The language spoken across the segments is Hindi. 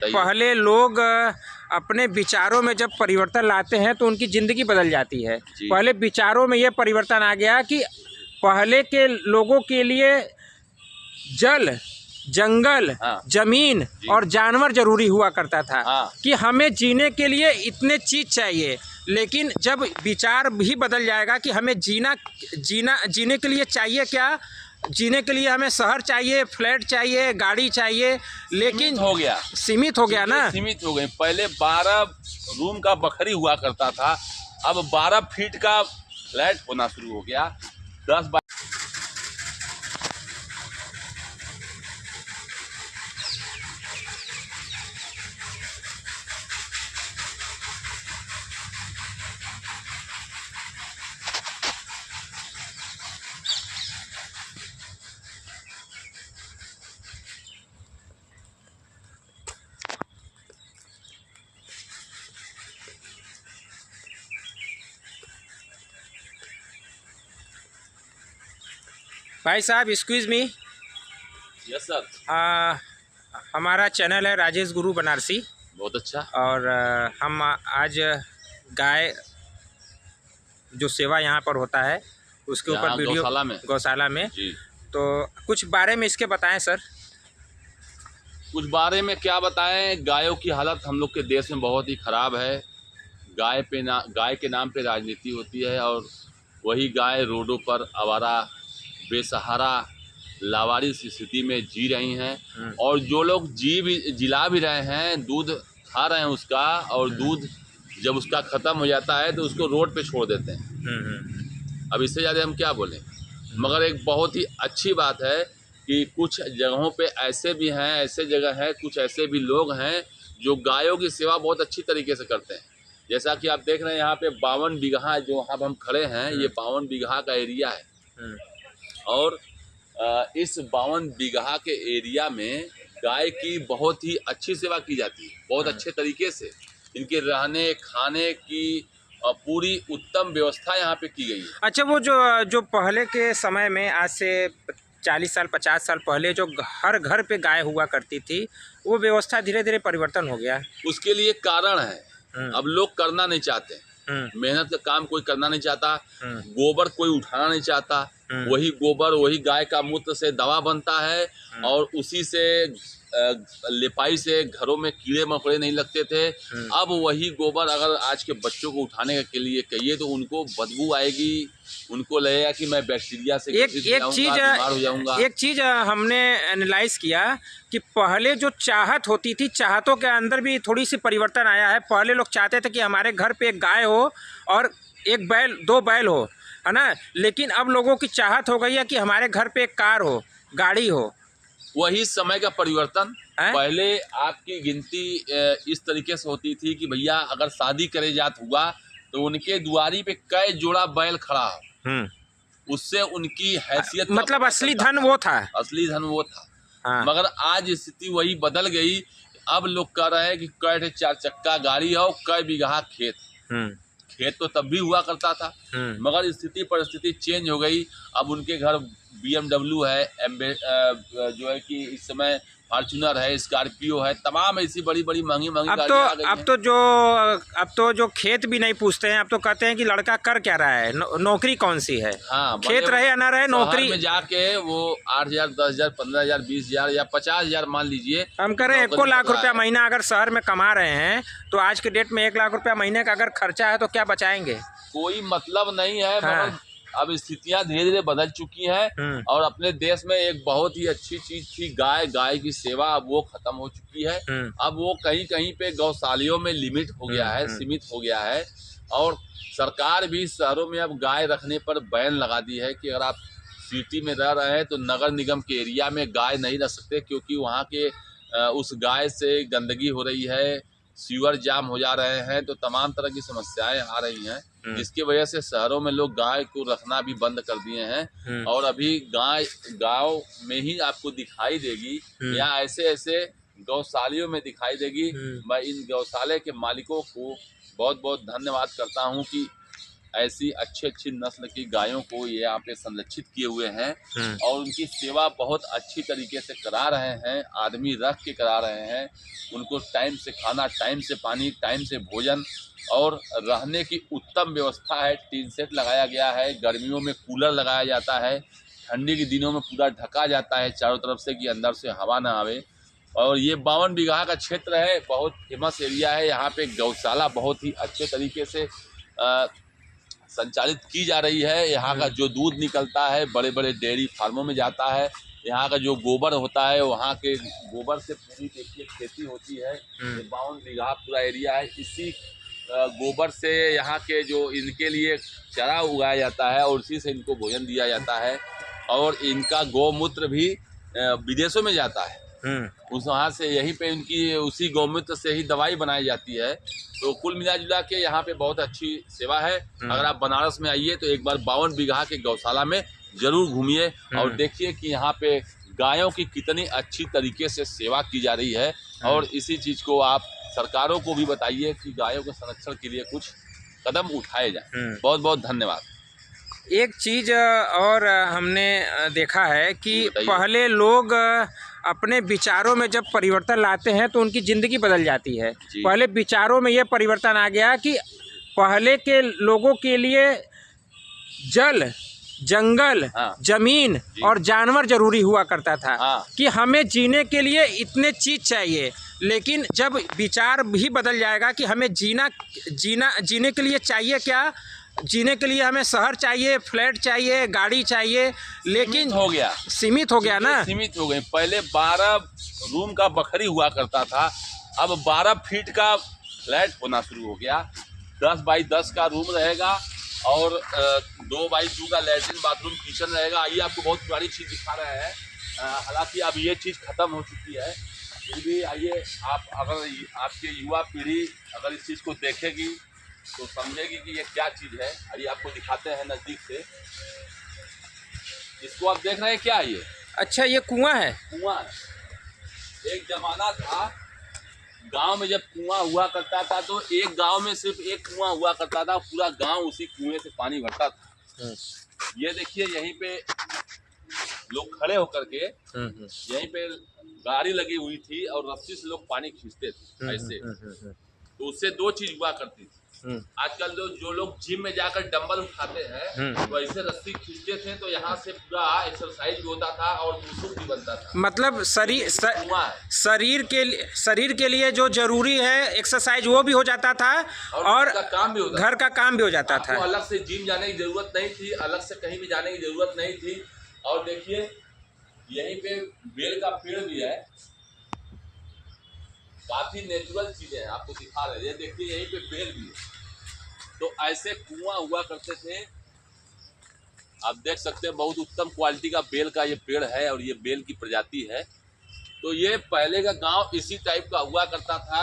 पहले लोग अपने विचारों में जब परिवर्तन लाते हैं तो उनकी ज़िंदगी बदल जाती है। पहले विचारों में ये परिवर्तन आ गया कि पहले के लोगों के लिए जल, जंगल, जमीन और जानवर जरूरी हुआ करता था कि हमें जीने के लिए इतने चीज़ चाहिए। लेकिन जब विचार भी बदल जाएगा कि हमें जीने के लिए चाहिए क्या, जीने के लिए हमें शहर चाहिए, फ्लैट चाहिए, गाड़ी चाहिए, लेकिन सीमित हो गया ना, सीमित हो गए। पहले 12 रूम का बखरी हुआ करता था, अब 12 फीट का फ्लैट होना शुरू हो गया। 10 भाई साहब एक्सक्यूज़ मी। Yes sir. हमारा चैनल है राजेश गुरु बनारसी। बहुत अच्छा। और हम आज गाय जो सेवा यहाँ पर होता है उसके ऊपर वीडियो, गौशाला में जी। तो कुछ बारे में इसके बताएं सर। कुछ बारे में क्या बताएं, गायों की हालत हम लोग के देश में बहुत ही ख़राब है। गाय के नाम पे राजनीति होती है और वही गाय रोडों पर आवारा, बेसहारा, लावारिस स्थिति में जी रही हैं। और जो लोग जिला भी रहे हैं, दूध खा रहे हैं उसका, और दूध जब उसका ख़त्म हो जाता है तो उसको रोड पे छोड़ देते हैं। अब इससे ज़्यादा हम क्या बोलें। मगर एक बहुत ही अच्छी बात है कि कुछ जगहों पे ऐसे भी हैं, ऐसे जगह हैं, कुछ ऐसे भी लोग हैं जो गायों की सेवा बहुत अच्छी तरीके से करते हैं। जैसा कि आप देख रहे हैं यहाँ पे 52 बीघा जो अब हम खड़े हैं, ये 52 बीघा का एरिया है। और इस 52 बीघा के एरिया में गाय की बहुत ही अच्छी सेवा की जाती है, बहुत अच्छे तरीके से। इनके रहने खाने की पूरी उत्तम व्यवस्था यहाँ पे की गई है। अच्छा, वो जो पहले के समय में, आज से 40 साल 50 साल पहले जो हर घर पे गाय हुआ करती थी, वो व्यवस्था धीरे धीरे परिवर्तन हो गया। उसके लिए कारण है, अब लोग करना नहीं चाहते, मेहनत का काम कोई करना नहीं चाहता, गोबर कोई उठाना नहीं चाहता। वही गोबर, वही गाय का मूत्र से दवा बनता है और उसी से लिपाई से घरों में कीड़े मकोड़े नहीं लगते थे। अब वही गोबर अगर आज के बच्चों को उठाने के लिए कहिए तो उनको बदबू आएगी, उनको लगेगा कि मैं बैक्टीरिया से बीमार हो जाऊंगा। एक चीज़ हमने एनालाइज किया कि पहले जो चाहत होती थी, चाहतों के अंदर भी थोड़ी सी परिवर्तन आया है। पहले लोग चाहते थे कि हमारे घर पे एक गाय हो और एक बैल, 2 बैल हो, है ना। लेकिन अब लोगों की चाहत हो गई है कि हमारे घर पे एक कार हो, गाड़ी हो। वही समय का परिवर्तन है? पहले आपकी गिनती इस तरीके से होती थी कि भैया अगर शादी करे जात हुआ तो उनके दुआरी पे कई जोड़ा बैल खड़ा हो, उससे उनकी हैसियत, मतलब असली धन वो था, असली धन वो था। मगर आज स्थिति वही बदल गई। अब लोग कह रहे हैं कि कई 4 चक्का गाड़ी हो, कई बीघा खेत तो तब भी हुआ करता था, मगर स्थिति परिस्थिति चेंज हो गई। अब उनके घर BMW है, जो है कि इस समय फॉर्च्यूनर है, स्कॉर्पियो है, तमाम ऐसी बड़ी बड़ी महंगी गाड़ियां आ गई हैं। अब तो जो खेत भी नहीं पूछते हैं, अब तो कहते हैं कि लड़का कर क्या रहा है, नौकरी कौन सी है। खेत रहे या ना रहे, नौकरी में जाके वो 8,000, 10,000, 15,000, 20,000 या 50,000 मान लीजिए। हम कह रहे हैं 1 लाख रुपया महीना अगर शहर में कमा रहे हैं तो आज के डेट में 1 लाख रुपया महीने का अगर खर्चा है तो क्या बचाएंगे। कोई मतलब नहीं है। मगर अब स्थितियां धीरे धीरे बदल चुकी हैं और अपने देश में एक बहुत ही अच्छी चीज थी गाय की सेवा, अब वो खत्म हो चुकी है। अब वो कहीं कहीं पे गौशालियों में लिमिट हो गया है, सीमित हो गया है। और सरकार भी शहरों में अब गाय रखने पर बैन लगा दी है कि अगर आप सिटी में रह रहे हैं तो नगर निगम के एरिया में गाय नहीं रख सकते, क्योंकि वहाँ के उस गाय से गंदगी हो रही है, सीवर जाम हो जा रहे हैं, तो तमाम तरह की समस्याएं आ रही हैं, जिसकी वजह से शहरों में लोग गाय को रखना भी बंद कर दिए हैं। और अभी गाँव में ही आपको दिखाई देगी या ऐसे ऐसे गौशालियों में दिखाई देगी। मैं इन गौशाले के मालिकों को बहुत बहुत धन्यवाद करता हूं कि ऐसी अच्छी अच्छी नस्ल की गायों को ये यहाँ पे संरक्षित किए हुए हैं और उनकी सेवा बहुत अच्छी तरीके से करा रहे हैं। आदमी रख के करा रहे हैं, उनको टाइम से खाना, टाइम से पानी, टाइम से भोजन और रहने की उत्तम व्यवस्था है। टीन सेट लगाया गया है, गर्मियों में कूलर लगाया जाता है, ठंडी के दिनों में पूरा ढका जाता है चारों तरफ से कि अंदर से हवा ना आवे। और ये 52 बीघा का क्षेत्र है, बहुत फेमस एरिया है। यहाँ पे गौशाला बहुत ही अच्छे तरीके से संचालित की जा रही है। यहाँ का जो दूध निकलता है बड़े बड़े डेयरी फार्मों में जाता है। यहाँ का जो गोबर होता है, वहाँ के गोबर से पूरी देखिए खेती होती है। 52 बीघा पूरा एरिया है। इसी गोबर से यहाँ के जो इनके लिए चारा उगाया जाता है और उसी से इनको भोजन दिया जाता है। और इनका गौमूत्र भी विदेशों में जाता है, उस वहाँ से यहीं पे उनकी उसी गौमूत्र से ही दवाई बनाई जाती है। तो कुल मिला जुला के यहाँ पे बहुत अच्छी सेवा है। अगर आप बनारस में आइए तो एक बार 52 बीघा के गौशाला में जरूर घूमिए और देखिए कि यहाँ पे गायों की कितनी अच्छी तरीके से सेवा की जा रही है। और इसी चीज़ को आप सरकारों को भी बताइए कि गायों के संरक्षण के लिए कुछ कदम उठाए जाए। बहुत बहुत धन्यवाद। एक चीज़ और हमने देखा है कि पहले लोग अपने विचारों में जब परिवर्तन लाते हैं तो उनकी ज़िंदगी बदल जाती है। पहले विचारों में ये परिवर्तन आ गया कि पहले के लोगों के लिए जल, जंगल, जमीन और जानवर जरूरी हुआ करता था कि हमें जीने के लिए इतने चीज़ चाहिए। लेकिन जब विचार भी बदल जाएगा कि हमें जीने के लिए चाहिए क्या, जीने के लिए हमें शहर चाहिए, फ्लैट चाहिए, गाड़ी चाहिए, लेकिन सीमित हो गया ना। सीमित हो गए। पहले 12 रूम का बखरी हुआ करता था, अब 12 फीट का फ्लैट होना शुरू हो गया। 10 बाई 10 का रूम रहेगा और 2 बाई 2 का लैट्रिन, बाथरूम, किचन रहेगा। आइए आपको बहुत पुरानी चीज़ दिखा रहे हैं। हालांकि अब ये चीज़ खत्म हो चुकी है, फिर भी आइए आप, अगर आपके युवा पीढ़ी अगर इस चीज़ को देखेगी तो समझेगी कि ये क्या चीज़ है। अभी आपको दिखाते हैं नज़दीक से। इसको आप देख रहे हैं क्या ये? अच्छा, ये कुआं है। कुआं है। एक जमाना था गांव में, जब कुआं हुआ करता था तो एक गांव में सिर्फ एक कुआं हुआ करता था, पूरा गांव उसी कुएं से पानी भरता था। ये देखिए यहीं पे लोग खड़े होकर के, यहीं पे गाड़ी लगी हुई थी और रस्सी से लोग पानी खींचते थे ऐसे। तो उससे 2 चीज हुआ करती थी। आजकल जो लोग जिम में जाकर डंबल उठाते हैं तो ऐसे रस्सी खींचते थे, तो यहाँ से पूरा एक्सरसाइज भी होता था और मूवमेंट भी बनता था। मतलब शरीर के लिए जो जरूरी है एक्सरसाइज वो भी हो जाता था और घर का काम भी हो जाता था। अलग से जिम जाने की जरूरत नहीं थी, अलग से कहीं भी जाने की जरूरत नहीं थी। और देखिए यहीं पे बेल का पेड़ भी है, काफी नेचुरल चीजें हैं, आपको दिखा रहे हैं। ये देखिए यहीं पे बेल भी है। तो ऐसे कुआं हुआ करते थे, आप देख सकते हैं। बहुत उत्तम क्वालिटी का बेल का ये पेड़ है और ये बेल की प्रजाति है। तो ये पहले का गांव इसी टाइप का हुआ करता था,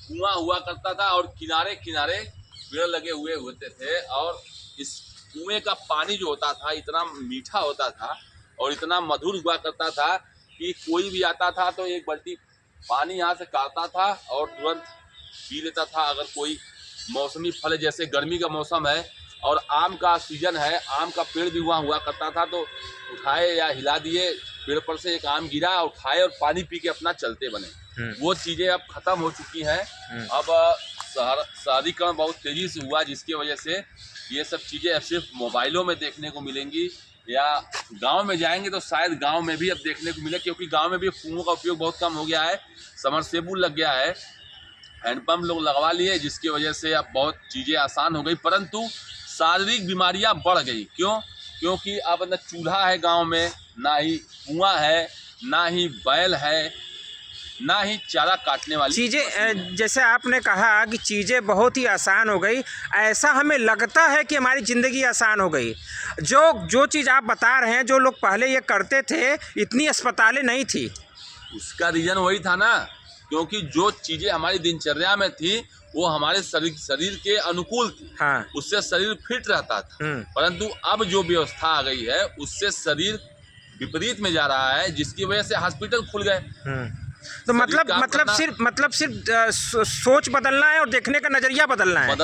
कुआं हुआ करता था और किनारे किनारे पेड़ लगे हुए होते थे। और इस कुएं का पानी जो होता था इतना मीठा होता था और इतना मधुर हुआ करता था कि कोई भी आता था तो एक बाल्टी पानी यहाँ से काटता था और तुरंत पी लेता था। अगर कोई मौसमी फल, जैसे गर्मी का मौसम है और आम का सीजन है, आम का पेड़ भी वहाँ हुआ करता था, तो उठाए या हिला दिए, पेड़ पर से एक आम गिरा और खाए और पानी पी के अपना चलते बने। वो चीज़ें अब खत्म हो चुकी हैं। अब शहरीकरण बहुत तेज़ी से हुआ, जिसकी वजह से ये सब चीज़ें अब सिर्फ मोबाइलों में देखने को मिलेंगी, या गांव में जाएंगे तो शायद गांव में भी अब देखने को मिले, क्योंकि गांव में भी कुओं का उपयोग बहुत कम हो गया है। समरसेबुल लग गया है, हैंडपम्प लोग लगवा लिए, जिसकी वजह से अब बहुत चीज़ें आसान हो गई। परंतु शारीरिक बीमारियां बढ़ गई। क्यों? क्योंकि अब न चूल्हा है गांव में, ना ही कुआं है, ना ही बैल है, ना ही चारा काटने वाली चीज़ें। जैसे आपने कहा कि चीज़ें बहुत ही आसान हो गई, ऐसा हमें लगता है कि हमारी ज़िंदगी आसान हो गई। जो चीज़ आप बता रहे हैं, जो लोग पहले ये करते थे, इतनी अस्पतालें नहीं थी। उसका रीज़न वही था ना, क्योंकि जो चीज़ें हमारी दिनचर्या में थी वो हमारे शरीर के अनुकूल थी। उससे शरीर फिट रहता था। परंतु अब जो व्यवस्था आ गई है उससे शरीर विपरीत में जा रहा है, जिसकी वजह से हॉस्पिटल खुल गए। तो मतलब सिर्फ सोच बदलना है और देखने का नजरिया बदलना है।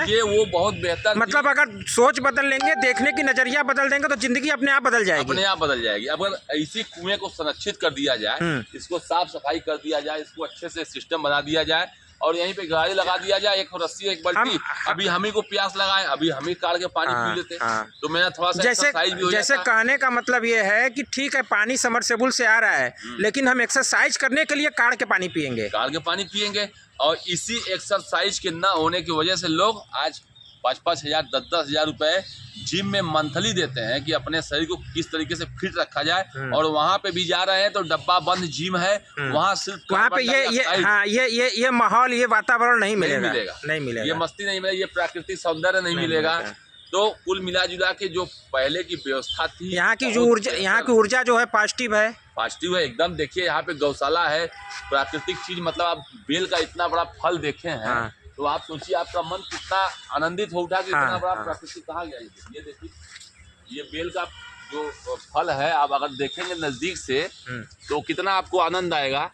ये वो बहुत बेहतर मतलब अगर सोच बदल लेंगे, देखने की नजरिया बदल देंगे तो जिंदगी अपने आप बदल जाएगी। अपने आप बदल जाएगी। अगर इसी कुएं को संरक्षित कर दिया जाए, इसको साफ सफाई कर दिया जाए, इसको अच्छे से सिस्टम बना दिया जाए और यहीं पे गाड़ी लगा दिया जाए, एक रस्सी एक बाल्टी, अभी हम ही को प्यास लगाए, अभी हम ही काट के पानी पी लेते, तो मेरा थोड़ा सा एक्सरसाइज भी हो जैसे जाता। कहने का मतलब ये है कि ठीक है पानी समरसेबुल से आ रहा है, लेकिन हम एक्सरसाइज करने के लिए काट के पानी पियेंगे, और इसी एक्सरसाइज के न होने की वजह से लोग आज 5-5 हज़ार 10-10 हज़ार रुपए जिम में मंथली देते हैं कि अपने शरीर को किस तरीके से फिट रखा जाए। और वहाँ पे भी जा रहे हैं तो डब्बा बंद जिम है, वहाँ सिर्फ वहाँ पे ये माहौल, ये वातावरण नहीं मिलेगा। ये मस्ती नहीं मिलेगी, ये प्राकृतिक सौंदर्य नहीं मिलेगा। तो कुल मिला जुला के जो पहले की व्यवस्था थी, यहाँ की ऊर्जा जो है पॉजिटिव है एकदम। देखिए यहाँ पे गौशाला है, प्राकृतिक चीज, मतलब आप बेल का इतना बड़ा फल देखे हैं तो आप सोचिए आपका मन कितना आनंदित हो उठा कि इतना बड़ा प्राकृतिक कहाँ गया। ये देखिए, ये बेल का जो फल है, आप अगर देखेंगे नजदीक से तो कितना आपको आनंद आएगा।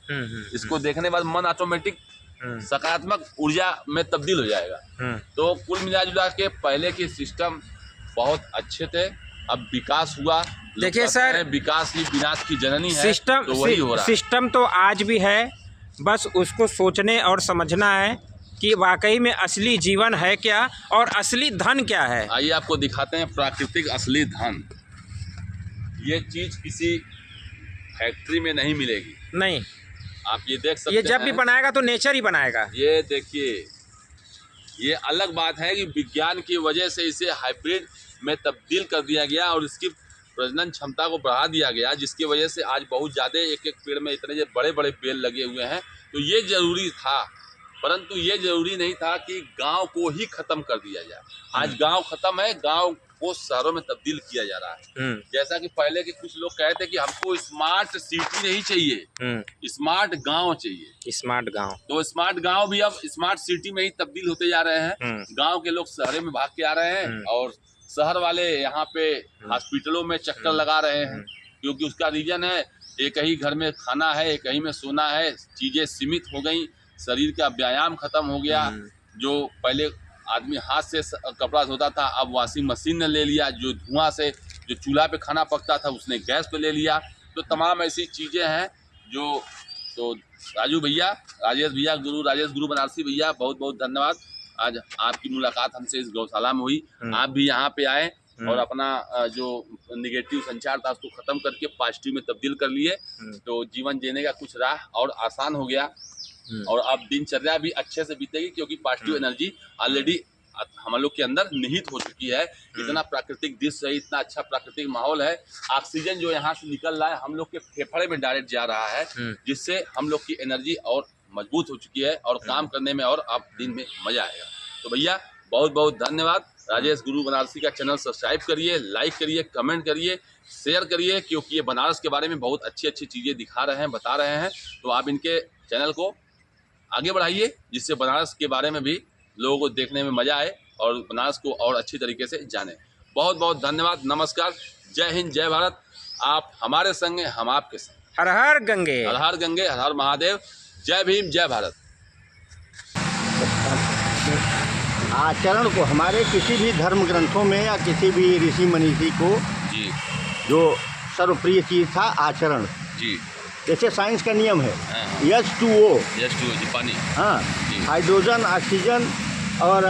इसको देखने के बाद मन ऑटोमेटिक सकारात्मक ऊर्जा में तब्दील हो जाएगा। तो कुल मिला जुला के पहले के सिस्टम बहुत अच्छे थे, अब विकास हुआ। देखिए सर, विकास ही विनाश की जननी है, तो वही हो रहा है। सिस्टम तो आज भी है, बस उसको सोचने और समझना है कि वाकई में असली जीवन है क्या और असली धन क्या है। आइए आपको दिखाते हैं प्राकृतिक असली धन। ये चीज किसी फैक्ट्री में नहीं मिलेगी, नहीं। आप ये देख सकते हैं, ये जब भी बनाएगा तो नेचर ही बनाएगा। ये देखिए, ये अलग बात है कि विज्ञान की वजह से इसे हाइब्रिड में तब्दील कर दिया गया और इसकी प्रजनन क्षमता को बढ़ा दिया गया, जिसकी वजह से आज बहुत ज़्यादा एक एक पेड़ में इतने बड़े बड़े बेल लगे हुए हैं। तो ये जरूरी था, परंतु ये जरूरी नहीं था कि गांव को ही खत्म कर दिया जाए। आज गांव खत्म है, गांव को शहरों में तब्दील किया जा रहा है। जैसा कि पहले के कुछ लोग कहते कि हमको स्मार्ट सिटी नहीं चाहिए, स्मार्ट गांव चाहिए। स्मार्ट गांव, तो स्मार्ट गांव भी अब स्मार्ट सिटी में ही तब्दील होते जा रहे हैं। गांव के लोग शहरों में भाग के आ रहे हैं और शहर वाले यहाँ पे हॉस्पिटलों में चक्कर लगा रहे हैं, क्योंकि उसका रीजन है एक ही घर में खाना है, एक ही में सोना है, चीजें सीमित हो गई, शरीर का व्यायाम खत्म हो गया। जो पहले आदमी हाथ से कपड़ा धोता था, अब वॉशिंग मशीन ने ले लिया। जो धुआं से जो चूल्हा पे खाना पकता था उसने गैस पे ले लिया। तो तमाम ऐसी चीज़ें हैं जो, तो राजू भैया, राजेश गुरु बनारसी भैया, बहुत बहुत धन्यवाद। आज आपकी मुलाकात हमसे इस गौशाला में हुई, आप भी यहाँ पे आए और अपना जो निगेटिव संचार था उसको खत्म करके पॉजिटिव में तब्दील कर लिए। तो जीवन जीने का कुछ राह और आसान हो गया और अब दिनचर्या भी अच्छे से बीतेगी, क्योंकि पॉजिटिव एनर्जी ऑलरेडी हम लोग के अंदर निहित हो चुकी है। इतना प्राकृतिक दृश्य है, इतना अच्छा प्राकृतिक माहौल है, ऑक्सीजन जो यहाँ से निकल रहा है हम लोग के फेफड़े में डायरेक्ट जा रहा है, जिससे हम लोग की एनर्जी और मजबूत हो चुकी है और काम करने में और अब दिन में मजा आएगा। तो भैया बहुत बहुत धन्यवाद। राजेश गुरु बनारसी का चैनल सब्सक्राइब करिए, लाइक करिए, कमेंट करिए, शेयर करिए, क्योंकि ये बनारस के बारे में बहुत अच्छी अच्छी चीज़ें दिखा रहे हैं, बता रहे हैं। तो आप इनके चैनल को आगे बढ़ाइए, जिससे बनारस के बारे में भी लोगों को देखने में मजा आए और बनारस को और अच्छी तरीके से जाने। बहुत बहुत धन्यवाद, नमस्कार, जय हिंद, जय भारत। आप हमारे संग हैं, हम आपके संग। हर हर गंगे, हर हर गंगे, हर हर महादेव, जय भीम, जय भारत। आचरण को हमारे किसी भी धर्म ग्रंथों में या किसी भी ऋषि मनीषी को जी जो सर्वप्रिय चीज़ था आचरण। जी, जैसे साइंस का नियम है H2O जी, पानी, हाँ, हाइड्रोजन ऑक्सीजन और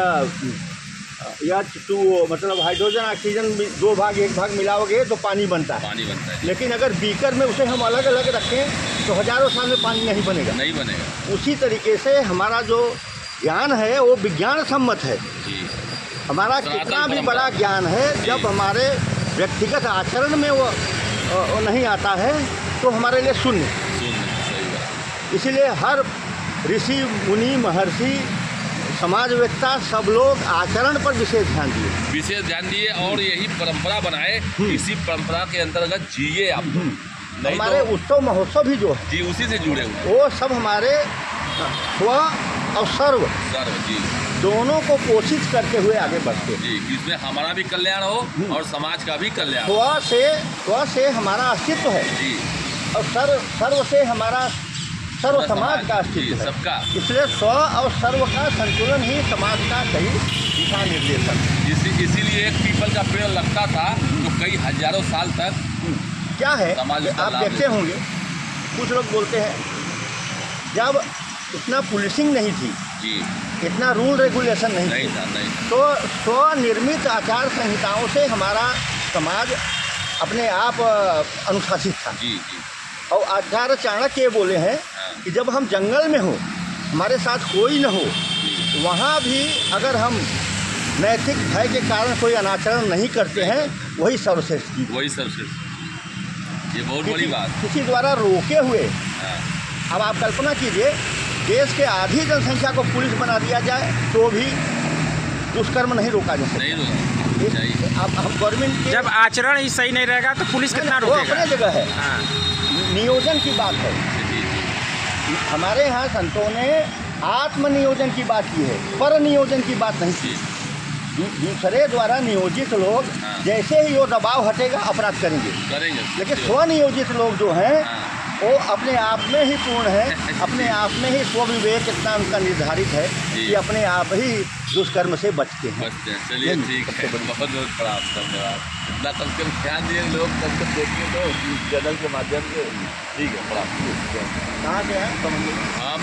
H2O मतलब हाइड्रोजन ऑक्सीजन दो भाग एक भाग मिलाओगे तो पानी बनता है। लेकिन अगर बीकर में उसे हम अलग अलग रखें तो हजारों साल में पानी नहीं बनेगा। उसी तरीके से हमारा जो ज्ञान है वो विज्ञान सम्मत है। हमारा कितना भी बड़ा ज्ञान है, जब हमारे व्यक्तिगत आचरण में वो नहीं आता है तो हमारे लिए शून्य। इसीलिए हर ऋषि मुनि महर्षि समाजवेत्ता सब लोग आचरण पर विशेष ध्यान दिए और यही परंपरा बनाए, इसी परंपरा के अंतर्गत जिए आप। हमारे उत्सव महोत्सव भी जो है जी उसी से जुड़े हुए, वो सब हमारे स्व और सर्व जी दोनों को पोषित करते हुए आगे बढ़ते जी, इसमें हमारा भी कल्याण हो और समाज का भी कल्याण। स्व से हमारा अस्तित्व है जी, और सर्व से हमारा सर्व समाज का अस्तित्व है। सबका। इसलिए स्व और सर्व का संतुलन ही समाज का सही दिशा निर्देशन है। इसीलिए एक पीपल का पेड़ लगता था तो कई हजारों साल तक क्या है समाज आप देखते होंगे, कुछ लोग बोलते हैं जब इतना पुलिसिंग नहीं थी जी, इतना रूल रेगुलेशन नहीं नहीं थी, था, नहीं था। तो स्वनिर्मित आचार संहिताओं से हमारा समाज अपने आप अनुशासित था। जी जी। और आचार्य चाणक्य ये बोले हैं कि जब हम जंगल में हो, हमारे साथ कोई न हो, वहाँ भी अगर हम नैतिक भय के कारण कोई अनाचरण नहीं करते हैं, वही सर्वश्रेष्ठ चीज़। वही सर्वश्रेष्ठ, ये बहुत बड़ी बात। किसी द्वारा रोके हुए, हाँ। अब आप कल्पना कीजिए देश के आधी जनसंख्या को पुलिस बना दिया जाए तो भी दुष्कर्म नहीं रोका जा सकता। नहीं रोका चाहिए। अब हम गवर्नमेंट के जब आचरण ही सही नहीं रहेगा तो पुलिस कितना वो रोकेगा? अपने जगह है, हाँ। नियोजन की बात है। जी जी। हमारे यहाँ संतों ने आत्मनियोजन की बात की है, पर नियोजन की बात नहीं की। दूसरे द्वारा नियोजित लोग हाँ। जैसे ही वो दबाव हटेगा अपराध करेंगे, लेकिन स्वनियोजित लोग जो हैं वो अपने आप में ही पूर्ण है, अपने आप में ही स्वविवेक इतना उनका निर्धारित है कि अपने आप ही दुष्कर्म से बचते हैं। चलिए ठीक है, बहुत बहुत प्रणाम, धन्यवाद। इतना कम से कम ध्यान दिए लोग, कम से कम देखिए तो चैनल के माध्यम से। ठीक है, प्रणाम। कहाँ से हैं? हम